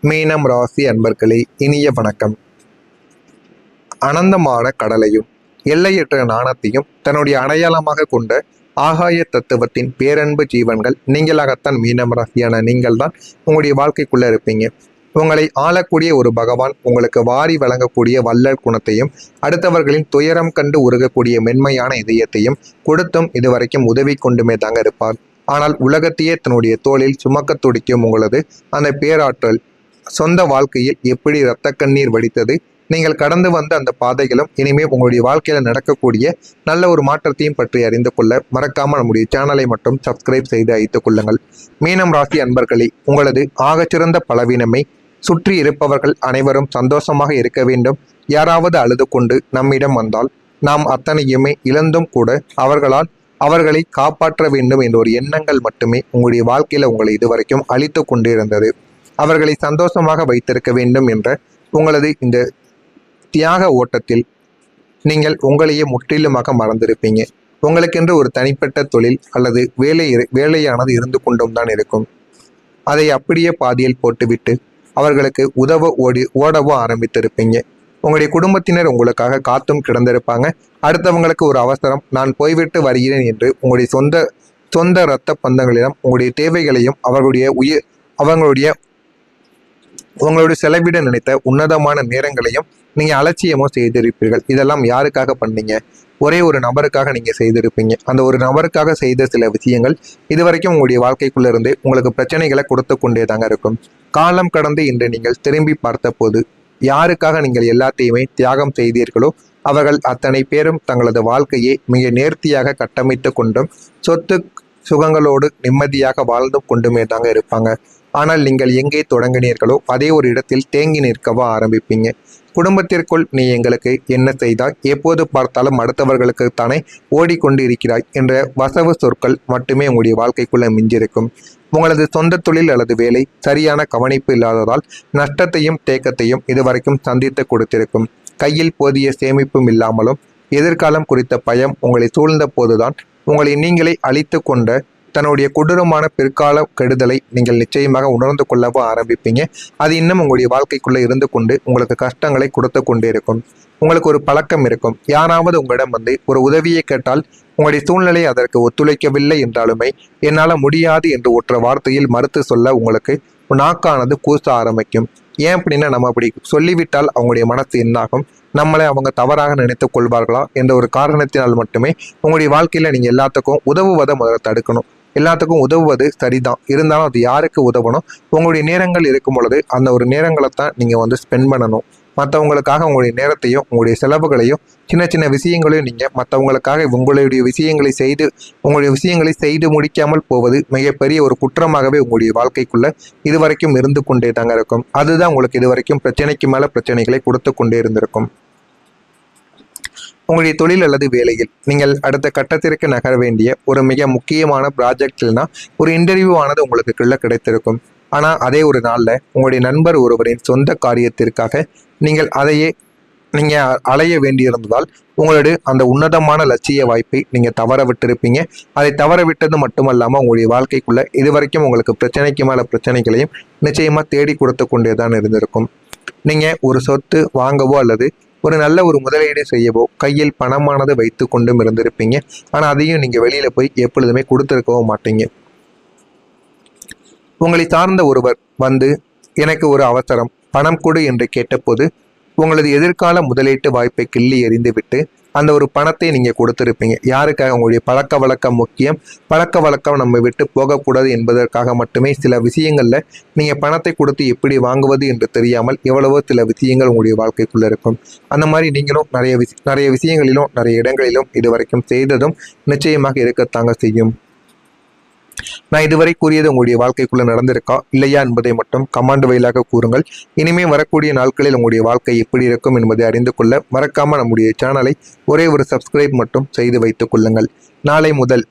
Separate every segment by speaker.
Speaker 1: மீனம் ராசி அன்பர்களே, இனிய வணக்கம். அனந்தமான கடலையும் எல்லையற்ற நாணத்தையும் தன்னுடைய அடையாளமாக கொண்ட ஆகாய தத்துவத்தின் பேரன்பு ஜீவன்கள் நீங்களாகத்தான் மீனம் ராசியான நீங்கள் தான் உங்களுடைய வாழ்க்கைக்குள்ள இருப்பீங்க. உங்களை ஆளக்கூடிய ஒரு பகவான் உங்களுக்கு வாரி வழங்கக்கூடிய வள்ளல் குணத்தையும் அடுத்தவர்களின் துயரம் கண்டு உருகக்கூடிய மென்மையான இதயத்தையும் கொடுத்தும் இதுவரைக்கும் உதவி கொண்டுமே தாங்க இருப்பார். ஆனால் உலகத்தையே தன்னுடைய தோளில் சுமக்க துடிக்கும் உங்களது அந்த பேராற்றல் சொந்த வாழ்க்கையில் எப்படி இரத்த கண்ணீர் வடித்தது, நீங்கள் கடந்து வந்த அந்த பாதைகளும் இனிமேல் உங்களுடைய வாழ்க்கையில நடக்கக்கூடிய நல்ல ஒரு மாற்றத்தையும் பற்றி அறிந்து கொள்ள மறக்காம நம்முடைய சேனலை மட்டும் சப்ஸ்கிரைப் செய்து வைத்துக் கொள்ளுங்கள். மீனம் ராசி அன்பர்களே, உங்களது ஆகச்சிறந்த பலவீனமை சுற்றி இருப்பவர்கள் அனைவரும் சந்தோஷமாக இருக்க வேண்டும். யாராவது அழுது கொண்டு நம்மிடம் வந்தால் நாம் அத்தனையுமே இழந்தும் கூட அவர்களை காப்பாற்ற வேண்டும் என்ற ஒரு எண்ணங்கள் மட்டுமே உங்களுடைய வாழ்க்கையில உங்களை இதுவரைக்கும் அழித்து கொண்டிருந்தது. அவர்களை சந்தோஷமாக வைத்திருக்க வேண்டும் என்ற உங்களது இந்த தியாக ஓட்டத்தில் நீங்கள் உங்களையே முற்றிலுமாக மறந்திருப்பீங்க. உங்களுக்கென்று ஒரு தனிப்பட்ட தொழில் அல்லது வேலையானது இருந்து கொண்டும் தான் இருக்கும். அதை அப்படியே பாதியில் போட்டுவிட்டு அவர்களுக்கு ஓடவோ ஆரம்பித்திருப்பீங்க. உங்களுடைய குடும்பத்தினர் உங்களுக்காக காத்தும் கிடந்திருப்பாங்க. அடுத்தவங்களுக்கு ஒரு அவசரம், நான் போய்விட்டு வருகிறேன் என்று உங்களுடைய சொந்த இரத்த பந்தங்களிடம் உங்களுடைய தேவைகளையும் உங்களுடைய செலவிட நினைத்த உன்னதமான நேரங்களையும் நீங்க அலட்சியமோ செய்திருப்பீர்கள். இதெல்லாம் யாருக்காக பண்ணீங்க? ஒரே ஒரு நபருக்காக நீங்க செய்திருப்பீங்க. அந்த ஒரு நபருக்காக செய்த சில விஷயங்கள் இதுவரைக்கும் உங்களுடைய வாழ்க்கைக்குள்ள இருந்து உங்களுக்கு பிரச்சனைகளை கொடுத்து கொண்டே தாங்க இருக்கும். காலம் கடந்து இன்று நீங்கள் திரும்பி பார்த்த போது யாருக்காக நீங்கள் எல்லாத்தையுமே தியாகம் செய்தீர்களோ அவர்கள் அத்தனை பேரும் தங்களது வாழ்க்கையை மிக நேர்த்தியாக கட்டமைத்து கொண்டும் சொத்து சுகங்களோடு நிம்மதியாக வாழ்ந்து கொண்டுமே தாங்க இருப்பாங்க. ஆனால் நீங்கள் எங்கே தொடங்கினீர்களோ அதே ஒரு இடத்தில் தேங்கி நிற்கவா ஆரம்பிப்பீங்க. குடும்பத்திற்குள் நீ எங்களுக்கு என்ன செய்தாய், எப்போது பார்த்தாலும் அடுத்தவர்களுக்கு தானே ஓடிக்கொண்டு இருக்கிறாய் என்ற வசவு சொற்கள் மட்டுமே உங்களுடைய வாழ்க்கைக்குள்ள மிஞ்சிருக்கும். உங்களது சொந்த தொழில் அல்லது வேலை சரியான கவனிப்பு இல்லாததால் நஷ்டத்தையும் தேக்கத்தையும் இதுவரைக்கும் சந்தித்து கொடுத்திருக்கும். கையில் போதிய சேமிப்பும் இல்லாமலும் எதிர்காலம் குறித்த பயம் உங்களை சூழ்ந்த போதுதான் உங்களை நீங்களே அழித்து கொண்ட தன்னுடைய கொடூரமான பிற்கால கெடுதலை நீங்கள் நிச்சயமாக உணர்ந்து கொள்ளவோ ஆரம்பிப்பீங்க. அது இன்னும் உங்களுடைய வாழ்க்கைக்குள்ள இருந்து கொண்டு உங்களுக்கு கஷ்டங்களை கொடுத்து கொண்டே இருக்கும். உங்களுக்கு ஒரு பழக்கம் இருக்கும். யாராவது உங்களிடம் வந்து ஒரு உதவியை கேட்டால் உங்களுடைய சூழ்நிலை அதற்கு ஒத்துழைக்கவில்லை என்றாலுமே என்னால் முடியாது என்று ஒற்ற வார்த்தையில் மறுத்து சொல்ல உங்களுக்கு நாக்கானது கூச ஆரம்பிக்கும். ஏன் அப்படின்னா, நம்ம அப்படி சொல்லிவிட்டால் அவங்களுடைய மனசு என்னாகும், நம்மளை அவங்க தவறாக நினைத்துக் கொள்வார்களா என்ற ஒரு காரணத்தினால் மட்டுமே உங்களுடைய வாழ்க்கையில நீங்க எல்லாத்துக்கும் உதவுவதை முதல்ல தடுக்கணும். எல்லாத்துக்கும் உதவுவது சரிதான், இருந்தாலும் அது யாருக்கு உதவணும்? உங்களுடைய நேரங்கள் இருக்கும் பொழுது அந்த ஒரு நேரங்களை தான் நீங்க ஸ்பெண்ட் பண்ணணும். மற்றவங்களுக்காக உங்களுடைய நேரத்தையும் உங்களுடைய செலவுகளையும் சின்ன சின்ன விஷயங்களையும் நீங்கள் மற்றவங்களுக்காக உங்களுடைய விஷயங்களை செய்து முடிக்காமல் போவது மிகப்பெரிய ஒரு குற்றமாகவே உங்களுடைய வாழ்க்கைக்குள்ள இதுவரைக்கும் இருந்து கொண்டே தாங்க இருக்கும். அதுதான் உங்களுக்கு இதுவரைக்கும் பிரச்சனைக்கு மேலே பிரச்சனைகளை கொடுத்து கொண்டே இருந்திருக்கும். உங்களுடைய தொழில் அல்லது வேலையில் நீங்கள் அடுத்த கட்டத்திற்கு நகர வேண்டிய ஒரு மிக முக்கியமான ப்ராஜெக்ட்னா ஒரு இன்டர்வியூ ஆனது உங்களுக்கு கிடைத்திருக்கும். ஆனால் அதே ஒரு நாளில் உங்களுடைய நண்பர் ஒருவரின் சொந்த காரியத்திற்காக நீங்கள் அலைய வேண்டியிருந்ததால் உங்களுடைய அந்த உன்னதமான லட்சிய வாய்ப்பை நீங்கள் தவற விட்டிருப்பீங்க. அதை தவற விட்டது மட்டுமல்லாமல் உங்களுடைய வாழ்க்கைக்குள்ள இதுவரைக்கும் உங்களுக்கு பிரச்சனைக்கு மேலே பிரச்சனைகளையும் நிச்சயமாக தேடி கொடுத்து கொண்டே தான் இருந்திருக்கும். நீங்கள் ஒரு சொத்து வாங்கவோ அல்லது ஒரு நல்ல ஒரு முதலீடு செய்யவோ கையில் பணமானது வைத்து கொண்டும் இருந்திருப்பீங்க. ஆனால் அதையும் நீங்கள் வெளியில் போய் எப்பொழுதுமே கொடுத்துருக்கவும் மாட்டீங்க. உங்களை சார்ந்த ஒருவர் வந்து எனக்கு ஒரு அவசரம், பணம் கொடு என்று கேட்டபோது உங்களது எதிர்கால முதலீட்டு வாய்ப்பை கிள்ளி எறிந்துவிட்டு அந்த ஒரு பணத்தை நீங்கள் கொடுத்துருப்பீங்க. யாருக்காக? உங்களுடைய பழக்க வழக்கம் முக்கியம். பழக்க வழக்கம் நம்ம விட்டு போகக்கூடாது என்பதற்காக மட்டுமே சில விஷயங்களில் நீங்கள் பணத்தை கொடுத்து எப்படி வாங்குவது என்று தெரியாமல் எவ்வளவோ சில விஷயங்கள் உங்களுடைய வாழ்க்கைக்குள்ளே இருக்கும். அந்த மாதிரி நீங்களும் நிறைய விஷயங்களிலும் நிறைய இடங்களிலும் இதுவரைக்கும் செய்ததும் நிச்சயமாக இருக்கத்தாங்க செய்யும். நான் இதுவரை கூறியது உங்களுடைய வாழ்க்கைக்குள்ள நடந்திருக்கா இல்லையா என்பதை மட்டும் கமாண்ட் வழியாக கூறுங்கள். இனிமே வரக்கூடிய நாட்களில் உங்களுடைய வாழ்க்கை எப்படி இருக்கும் என்பதை அறிந்து கொள்ள மறக்காம நம்முடைய சேனலை ஒரே ஒரு சப்ஸ்கிரைப் மட்டும் செய்து வைத்துக் கொள்ளுங்கள். நாளை முதல்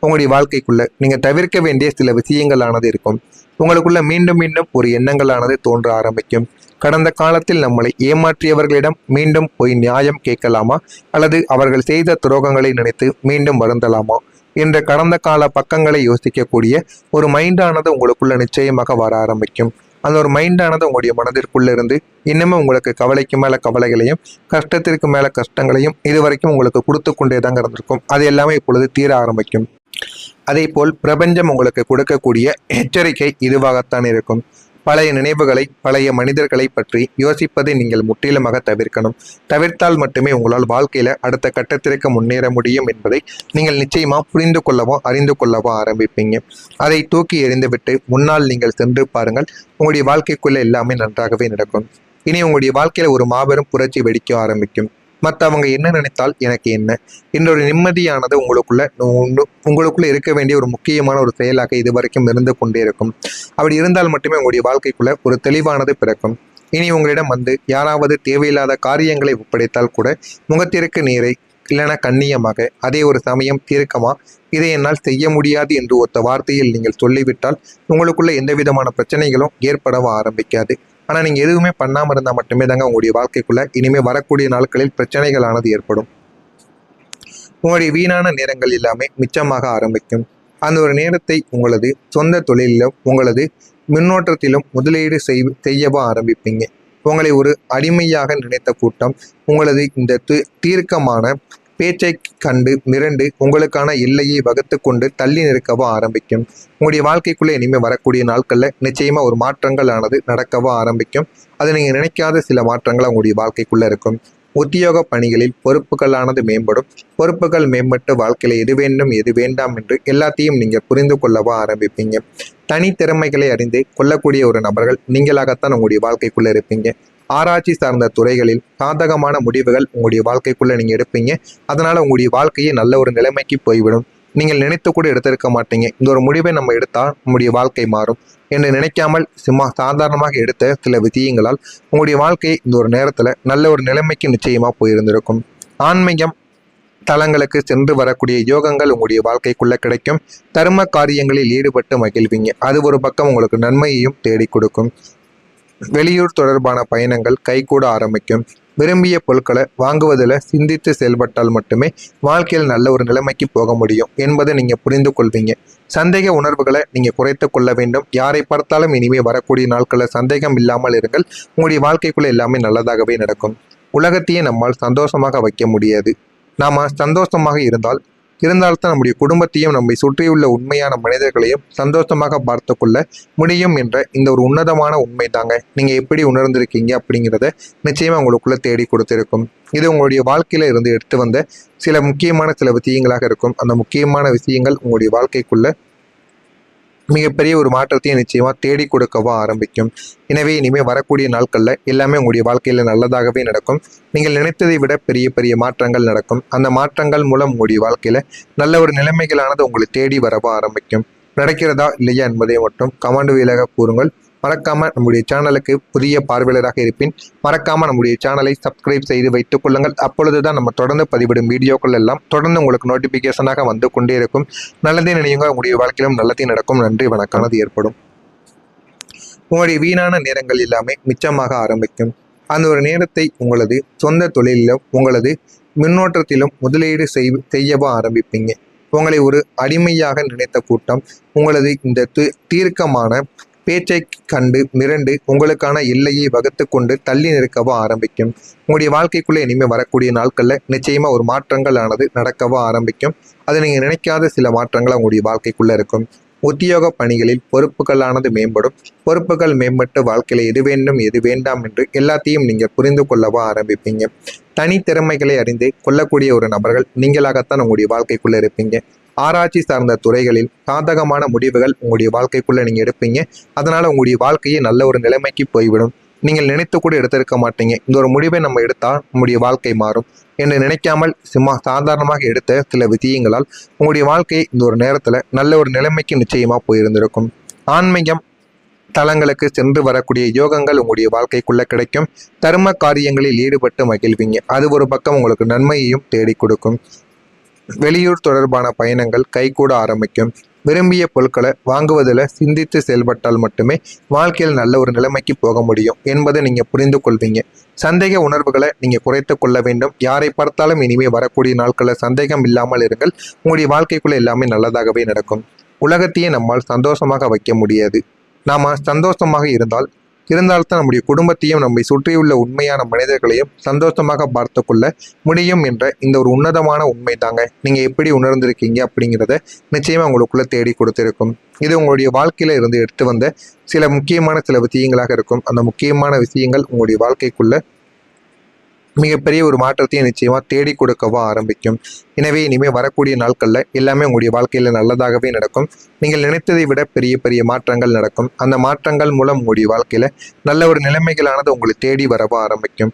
Speaker 1: உங்களுடைய வாழ்க்கைக்குள்ள நீங்க தவிர்க்க வேண்டிய சில விஷயங்களானது இருக்கும். உங்களுக்குள்ள மீண்டும் மீண்டும் ஒரு எண்ணங்களானது தோன்ற ஆரம்பிக்கும். கடந்த காலத்தில் நம்மளை ஏமாற்றியவர்களிடம் மீண்டும் போய் நியாயம் கேட்கலாமா அல்லது அவர்கள் செய்த துரோகங்களை நினைத்து மீண்டும் வருந்தலாமா என்ற கடந்த கால பக்கங்களை யோசிக்கக்கூடிய ஒரு மைண்டானது உங்களுக்குள்ள நிச்சயமாக வர ஆரம்பிக்கும். அந்த ஒரு மைண்டானது உங்களுடைய மனதிற்குள்ள இருந்து இன்னமும் உங்களுக்கு கவலைக்கு மேல கவலைகளையும் கஷ்டத்திற்கு மேல கஷ்டங்களையும் இதுவரைக்கும் உங்களுக்கு கொடுத்து கொண்டே தாங்க இருந்திருக்கும். அது எல்லாமே இப்பொழுது தீர ஆரம்பிக்கும். அதே போல் பிரபஞ்சம் உங்களுக்கு கொடுக்கக்கூடிய எச்சரிக்கை இதுவாகத்தான் இருக்கும். பழைய நினைவுகளை, பழைய மனிதர்களை பற்றி யோசிப்பதை நீங்கள் முற்றிலுமாக தவிர்க்கணும். தவிர்த்தால் மட்டுமே உங்களால் வாழ்க்கையில அடுத்த கட்டத்திற்கு முன்னேற முடியும் என்பதை நீங்கள் நிச்சயமா புரிந்து கொள்ளவோ அறிந்து கொள்ளவோ ஆரம்பிப்பீங்க. அதை தூக்கி எறிந்துவிட்டு முன்னால் நீங்கள் சென்று பாருங்கள். உங்களுடைய வாழ்க்கைக்குள்ள எல்லாமே நன்றாகவே நடக்கும். இனி உங்களுடைய வாழ்க்கையில ஒரு மாபெரும் புரட்சி வெடிக்க ஆரம்பிக்கும். மற்றவங்க என்ன நினைத்தால் எனக்கு என்ன என்ற ஒரு நிம்மதியானது உங்களுக்குள்ள இருக்க வேண்டிய ஒரு முக்கியமான ஒரு செயலாக இதுவரைக்கும் இருந்து கொண்டே இருக்கும். அப்படி இருந்தால் மட்டுமே உங்களுடைய வாழ்க்கைக்குள்ள ஒரு தெளிவானது பிறக்கும். இனி உங்களிடம் வந்து யாராவது தேவையில்லாத காரியங்களை ஒப்படைத்தால் கூட முகத்திற்கு நேரை இல்லைனா கண்ணியமாக, அதே ஒரு சமயம் தீர்க்கமா இதை என்னால் செய்ய முடியாது என்று ஒத்த வார்த்தையில் நீங்கள் சொல்லிவிட்டால் உங்களுக்குள்ள எந்த விதமான பிரச்சனைகளும் ஏற்படவும் ஆரம்பிக்காது. ஆனால் நீங்கள் எதுவுமே பண்ணாமல் இருந்தால் மட்டுமே தாங்க உங்களுடைய வாழ்க்கைக்குள்ள இனிமேல் வரக்கூடிய நாட்களில் பிரச்சனைகளானது ஏற்படும். உங்களுடைய வீணான நேரங்கள் எல்லாமே மிச்சமாக ஆரம்பிக்கும். அந்த ஒரு நேரத்தை உங்களது சொந்த தொழிலிலும் உங்களது முன்னோட்டத்திலும் முதலீடு செய்யவும் ஆரம்பிப்பீங்க. உங்களை ஒரு அடிமையாக நினைத்த கூட்டம் உங்களது இந்த தீர்க்கமான பேச்சை கண்டு மிரண்டு உங்களுக்கான எல்லையை வகுத்து கொண்டு தள்ளி நிற்கவோ ஆரம்பிக்கும். உங்களுடைய வாழ்க்கைக்குள்ளே இனிமேல் வரக்கூடிய நாட்களில் நிச்சயமா ஒரு மாற்றங்கள் ஆனது நடக்கவோ ஆரம்பிக்கும். அது நீங்கள் நினைக்காத சில மாற்றங்கள் உங்களுடைய வாழ்க்கைக்குள்ளே இருக்கும். உத்தியோக பணிகளில் பொறுப்புகளானது மேம்படும். பொறுப்புகள் மேம்பட்டு வாழ்க்கையில் எது வேண்டும் எது வேண்டாம் என்று எல்லாத்தையும் நீங்கள் புரிந்து கொள்ளவோ ஆரம்பிப்பீங்க. தனித்திறமைகளை அறிந்து கொள்ளக்கூடிய ஒரு நபர்கள் நீங்களாகத்தான் உங்களுடைய வாழ்க்கைக்குள்ளே இருப்பீங்க. ஆராய்ச்சி சார்ந்த துறைகளில் சாதகமான முடிவுகள் உங்களுடைய வாழ்க்கைக்குள்ள நீங்க எடுப்பீங்க. அதனால உங்களுடைய வாழ்க்கையே நல்ல ஒரு நிலைமைக்கு போய்விடும். நீங்கள் நினைத்து கூட எடுத்திருக்க மாட்டீங்க. இந்த ஒரு முடிவை நம்ம எடுத்தால் நம்முடைய வாழ்க்கை மாறும் என்று நினைக்காமல் சாதாரணமாக எடுத்த சில விஷயங்களால் உங்களுடைய வாழ்க்கை இந்த ஒரு நேரத்துல நல்ல ஒரு நிலைமைக்கு நிச்சயமா போயிருந்திருக்கும். ஆன்மீகம் தலங்களுக்கு சென்று வரக்கூடிய யோகங்கள் உங்களுடைய வாழ்க்கைக்குள்ள கிடைக்கும். தர்ம காரியங்களில் ஈடுபட்டு மகிழ்வீங்க. அது ஒரு பக்கம் உங்களுக்கு நன்மையையும் தேடி கொடுக்கும். வெளியூர் தொடர்பான பயணங்கள் கைகூட ஆரம்பிக்கும். விரும்பிய பொருட்களை வாங்குவதில் சிந்தித்து செயல்பட்டால் மட்டுமே வாழ்க்கையில் நல்ல ஒரு நிலைமைக்கு போக முடியும் என்பதை நீங்கள் புரிந்து கொள்வீங்க. சந்தேக உணர்வுகளை நீங்கள் குறைத்து கொள்ள வேண்டும். யாரை பார்த்தாலும் இனிமேல் வரக்கூடிய நாட்களில் சந்தேகம் இல்லாமல் இருங்கள். உங்களுடைய வாழ்க்கைக்குள்ள எல்லாமே நல்லதாகவே நடக்கும். உலகத்தையே நம்மால் சந்தோஷமாக வைக்க முடியாது. நாம் சந்தோஷமாக இருந்தால்தான் நம்முடைய குடும்பத்தையும் நம்மை சுற்றியுள்ள உண்மையான மனிதர்களையும் சந்தோஷமாக பார்த்து கொள்ள முடியும் என்ற இந்த ஒரு உன்னதமான உண்மை தாங்க நீங்கள் எப்படி உணர்ந்திருக்கீங்க அப்படிங்கிறத நிச்சயமாக உங்களுக்குள்ள தேடி கொடுத்திருக்கும். இது உங்களுடைய வாழ்க்கையில இருந்து எடுத்து வந்த சில முக்கியமான சில விஷயங்களாக இருக்கும். அந்த முக்கியமான விஷயங்கள் உங்களுடைய வாழ்க்கைக்குள்ள மிகப்பெரிய ஒரு மாற்றத்தையும் நிச்சயமா தேடி கொடுக்கவோ ஆரம்பிக்கும். எனவே இனிமேல் வரக்கூடிய நாட்கள்ல எல்லாமே உங்களுடைய வாழ்க்கையில நல்லதாகவே நடக்கும். நீங்கள் நினைத்ததை விட பெரிய பெரிய மாற்றங்கள் நடக்கும். அந்த மாற்றங்கள் மூலம் உங்களுடைய வாழ்க்கையில நல்ல ஒரு நிலைமைகளானது உங்களை தேடி வரவோ ஆரம்பிக்கும். நடக்கிறதா இல்லையா என்பதை மட்டும் கமெண்ட் வாயிலாக கூறுங்கள். மறக்காம நம்முடைய சேனலுக்கு புதிய பார்வையாளராக இருப்பின் மறக்காம நம்முடைய சேனலை சப்ஸ்கிரைப் செய்து வைத்துக் கொள்ளுங்கள். அப்பொழுதுதான் நம்ம தொடர்ந்து பதிவிடும் வீடியோக்கள் எல்லாம் தொடர்ந்து உங்களுக்கு நோட்டிபிகேஷனாக வந்து கொண்டே இருக்கும். நல்லதே நினைவுங்க, உங்களுடைய வாழ்க்கையிலும் நல்லதே நடக்கும். நன்றி, வணக்கம். ஏற்படும். உங்களுடைய வீணான நேரங்கள் எல்லாமே மிச்சமாக ஆரம்பிக்கும். அந்த ஒரு நேரத்தை உங்களது சொந்த தொழிலிலும் உங்களது முன்னோட்டத்திலும் முதலீடு செய்யவும் ஆரம்பிப்பீங்க. உங்களை ஒரு அடிமையாக நினைத்த கூட்டம் உங்களது இந்த தீர்க்கமான பேச்சை கண்டு மிரண்டு உங்களுக்கான எல்லையை வகுத்து கொண்டு தள்ளி நிற்கவோ ஆரம்பிக்கும். உங்களுடைய வாழ்க்கைக்குள்ளே இனிமேல் வரக்கூடிய நாட்களில் நிச்சயமா ஒரு மாற்றங்கள் ஆனது நடக்கவோ ஆரம்பிக்கும். அது நீங்கள் நினைக்காத சில மாற்றங்கள் உங்களுடைய வாழ்க்கைக்குள்ளே இருக்கும். உத்தியோக பணிகளில் பொறுப்புகளானது மேம்படும். பொறுப்புகள் மேம்பட்டு வாழ்க்கையில எது வேண்டும் எது வேண்டாம் என்று எல்லாத்தையும் நீங்கள் புரிந்து கொள்ளவோ ஆரம்பிப்பீங்க. தனித்திறமைகளை அறிந்து கொள்ளக்கூடிய ஒரு நபர்கள் நீங்களாகத்தான் உங்களுடைய வாழ்க்கைக்குள்ள இருப்பீங்க. ஆராய்ச்சி சார்ந்த துறைகளில் சாதகமான முடிவுகள் உங்களுடைய வாழ்க்கைக்குள்ள நீங்க எடுப்பீங்க. அதனால உங்களுடைய வாழ்க்கையே நல்ல ஒரு நிலைமைக்கு போய்விடும். நீங்கள் நினைத்து கூட எடுத்திருக்க மாட்டீங்க. இந்த ஒரு முடிவை நம்ம எடுத்தால் நம்முடைய வாழ்க்கை மாறும் என்று நினைக்காமல் சாதாரணமாக எடுத்த சில விஷயங்களால் உங்களுடைய வாழ்க்கை இந்த ஒரு நேரத்துல நல்ல ஒரு நிலைமைக்கு நிச்சயமா போயிருந்திருக்கும். ஆன்மீகம் தலங்களுக்கு சென்று வரக்கூடிய யோகங்கள் உங்களுடைய வாழ்க்கைக்குள்ள கிடைக்கும். தர்ம காரியங்களில் ஈடுபட்டு மகிழ்வீங்க. அது ஒரு பக்கம் உங்களுக்கு நன்மையையும் தேடி கொடுக்கும். வெளியூர் தொடர்பான பயணங்கள் கைகூட ஆரம்பிக்கும். விரும்பிய பொருட்களை வாங்குவதில் சிந்தித்து செயல்பட்டால் மட்டுமே வாழ்க்கையில் நல்ல ஒரு நிலைமைக்கு போக முடியும் என்பதை நீங்கள் புரிந்து கொள்வீங்க. சந்தேக உணர்வுகளை நீங்கள் குறைத்து கொள்ள வேண்டும். யாரை பார்த்தாலும் இனிமேல் வரக்கூடிய நாட்களில் சந்தேகம் இல்லாமல் இருங்கள். உங்களுடைய வாழ்க்கைக்குள்ள எல்லாமே நல்லதாகவே நடக்கும். உலகத்தையே நம்மால் சந்தோஷமாக வைக்க முடியாது. நாம சந்தோஷமாக இருந்தால்தான் நம்முடைய குடும்பத்தையும் நம்மை சுற்றியுள்ள உண்மையான மனிதர்களையும் சந்தோஷமாக பார்த்து கொள்ள முடியும் என்ற இந்த ஒரு உன்னதமான உண்மை தாங்க நீங்க எப்படி உணர்ந்திருக்கீங்க அப்படிங்கிறத நிச்சயமா உங்களுக்குள்ள தேடி கொடுத்திருக்கும். இது உங்களுடைய வாழ்க்கையில இருந்து எடுத்து வந்த சில முக்கியமான சில விஷயங்களாக இருக்கும். அந்த முக்கியமான விஷயங்கள் உங்களுடைய வாழ்க்கைக்குள்ள மிகப்பெரிய ஒரு மாற்றத்தையும் நிச்சயமா தேடி கொடுக்கவும் ஆரம்பிக்கும். எனவே இனிமேல் வரக்கூடிய நாட்கள்ல எல்லாமே உங்களுடைய வாழ்க்கையில நல்லதாகவே நடக்கும். நீங்கள் நினைத்ததை விட பெரிய பெரிய மாற்றங்கள் நடக்கும். அந்த மாற்றங்கள் மூலம் உங்களுடைய வாழ்க்கையில நல்ல ஒரு நிலைமைகளானது உங்களை தேடி வரவும் ஆரம்பிக்கும்.